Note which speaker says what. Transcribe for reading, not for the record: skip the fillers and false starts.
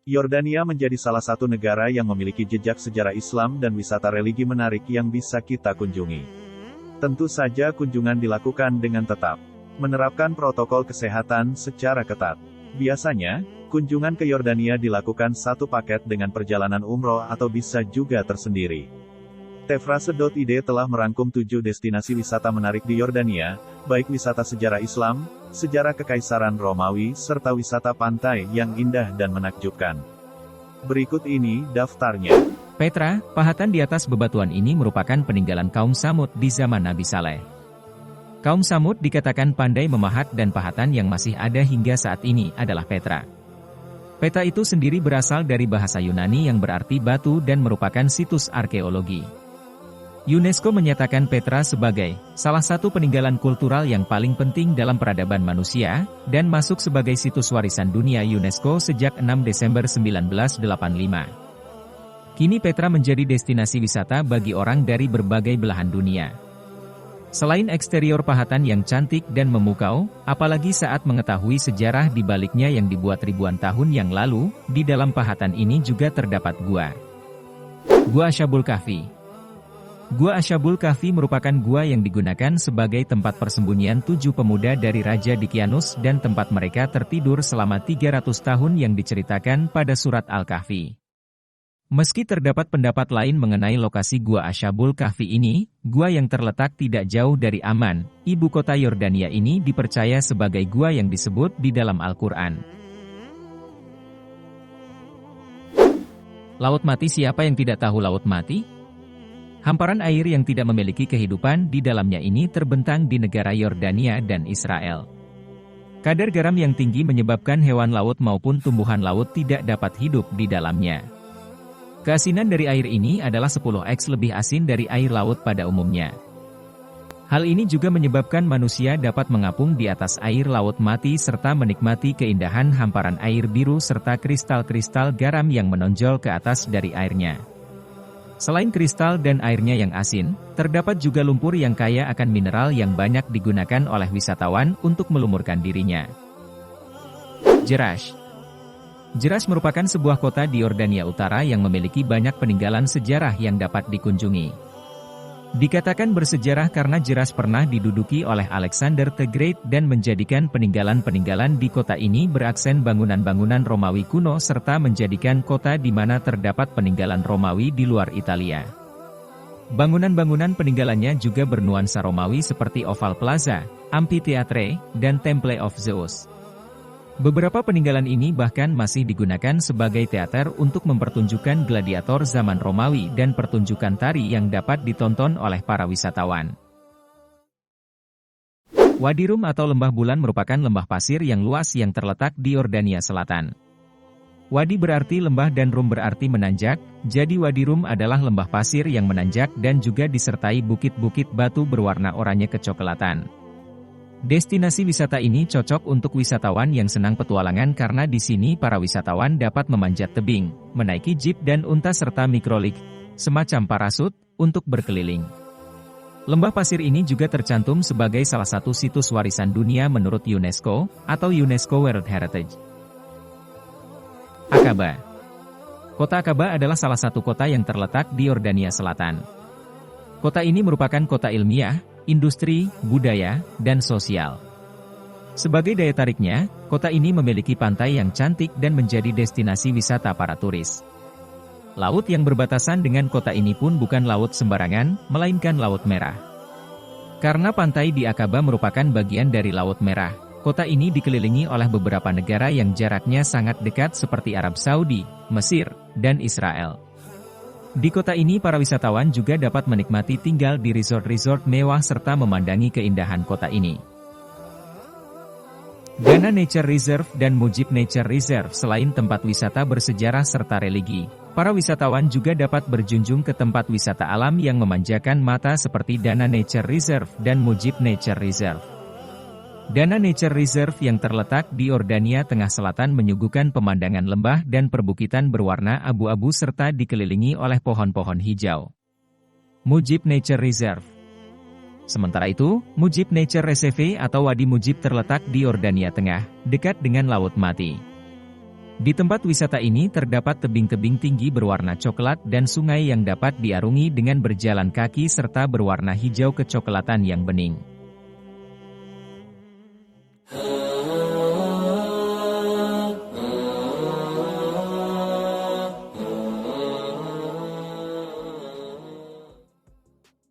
Speaker 1: Yordania menjadi salah satu negara yang memiliki jejak sejarah Islam dan wisata religi menarik yang bisa kita kunjungi. Tentu saja kunjungan dilakukan dengan tetap menerapkan protokol kesehatan secara ketat. Biasanya, kunjungan ke Yordania dilakukan satu paket dengan perjalanan umroh atau bisa juga tersendiri. Tefrase.id telah merangkum 7 destinasi wisata menarik di Yordania, baik wisata sejarah Islam, sejarah Kekaisaran Romawi, serta wisata pantai yang indah dan menakjubkan. Berikut ini daftarnya.
Speaker 2: Petra, pahatan di atas bebatuan ini merupakan peninggalan kaum Samud di zaman Nabi Saleh. Kaum Samud dikatakan pandai memahat dan pahatan yang masih ada hingga saat ini adalah Petra. Petra itu sendiri berasal dari bahasa Yunani yang berarti batu dan merupakan situs arkeologi. UNESCO menyatakan Petra sebagai salah satu peninggalan kultural yang paling penting dalam peradaban manusia, dan masuk sebagai situs warisan dunia UNESCO sejak 6 Desember 1985. Kini Petra menjadi destinasi wisata bagi orang dari berbagai belahan dunia. Selain eksterior pahatan yang cantik dan memukau, apalagi saat mengetahui sejarah di baliknya yang dibuat ribuan tahun yang lalu, di dalam pahatan ini juga terdapat gua. Gua Ashabul Kahfi. Gua Ashabul Kahfi merupakan gua yang digunakan sebagai tempat persembunyian 7 pemuda dari Raja Dicyanus dan tempat mereka tertidur selama 300 tahun yang diceritakan pada surat Al-Kahfi. Meski terdapat pendapat lain mengenai lokasi Gua Ashabul Kahfi ini, gua yang terletak tidak jauh dari Amman, ibu kota Yordania ini dipercaya sebagai gua yang disebut di dalam Al-Quran. Laut Mati. Siapa yang tidak tahu Laut Mati? Hamparan air yang tidak memiliki kehidupan di dalamnya ini terbentang di negara Yordania dan Israel. Kadar garam yang tinggi menyebabkan hewan laut maupun tumbuhan laut tidak dapat hidup di dalamnya. Keasinan dari air ini adalah 10x lebih asin dari air laut pada umumnya. Hal ini juga menyebabkan manusia dapat mengapung di atas air Laut Mati serta menikmati keindahan hamparan air biru serta kristal-kristal garam yang menonjol ke atas dari airnya. Selain kristal dan airnya yang asin, terdapat juga lumpur yang kaya akan mineral yang banyak digunakan oleh wisatawan untuk melumurkan dirinya. Jerash. Jerash merupakan sebuah kota di Yordania Utara yang memiliki banyak peninggalan sejarah yang dapat dikunjungi. Dikatakan bersejarah karena Jerash pernah diduduki oleh Alexander the Great dan menjadikan peninggalan-peninggalan di kota ini beraksen bangunan-bangunan Romawi kuno serta menjadikan kota di mana terdapat peninggalan Romawi di luar Italia. Bangunan-bangunan peninggalannya juga bernuansa Romawi seperti Oval Plaza, Amphitheatre, dan Temple of Zeus. Beberapa peninggalan ini bahkan masih digunakan sebagai teater untuk mempertunjukkan gladiator zaman Romawi dan pertunjukan tari yang dapat ditonton oleh para wisatawan. Wadi Rum atau Lembah Bulan merupakan lembah pasir yang luas yang terletak di Yordania Selatan. Wadi berarti lembah dan Rum berarti menanjak, jadi Wadi Rum adalah lembah pasir yang menanjak dan juga disertai bukit-bukit batu berwarna oranye kecoklatan. Destinasi wisata ini cocok untuk wisatawan yang senang petualangan karena di sini para wisatawan dapat memanjat tebing, menaiki jeep dan unta serta mikrolik, semacam parasut, untuk berkeliling. Lembah pasir ini juga tercantum sebagai salah satu situs warisan dunia menurut UNESCO, atau UNESCO World Heritage. Aqaba. Kota Aqaba adalah salah satu kota yang terletak di Yordania Selatan. Kota ini merupakan kota ilmiah, industri, budaya, dan sosial. Sebagai daya tariknya, kota ini memiliki pantai yang cantik dan menjadi destinasi wisata para turis. Laut yang berbatasan dengan kota ini pun bukan laut sembarangan, melainkan Laut Merah. Karena pantai di Aqaba merupakan bagian dari Laut Merah, kota ini dikelilingi oleh beberapa negara yang jaraknya sangat dekat seperti Arab Saudi, Mesir, dan Israel. Di kota ini para wisatawan juga dapat menikmati tinggal di resort-resort mewah serta memandangi keindahan kota ini. Dana Nature Reserve dan Mujib Nature Reserve. Selain tempat wisata bersejarah serta religi, para wisatawan juga dapat berjunjung ke tempat wisata alam yang memanjakan mata seperti Dana Nature Reserve dan Mujib Nature Reserve. Dana Nature Reserve yang terletak di Yordania Tengah Selatan menyuguhkan pemandangan lembah dan perbukitan berwarna abu-abu serta dikelilingi oleh pohon-pohon hijau. Mujib Nature Reserve. Sementara itu, Mujib Nature Reserve atau Wadi Mujib terletak di Yordania Tengah, dekat dengan Laut Mati. Di tempat wisata ini terdapat tebing-tebing tinggi berwarna coklat dan sungai yang dapat diarungi dengan berjalan kaki serta berwarna hijau kecoklatan yang bening.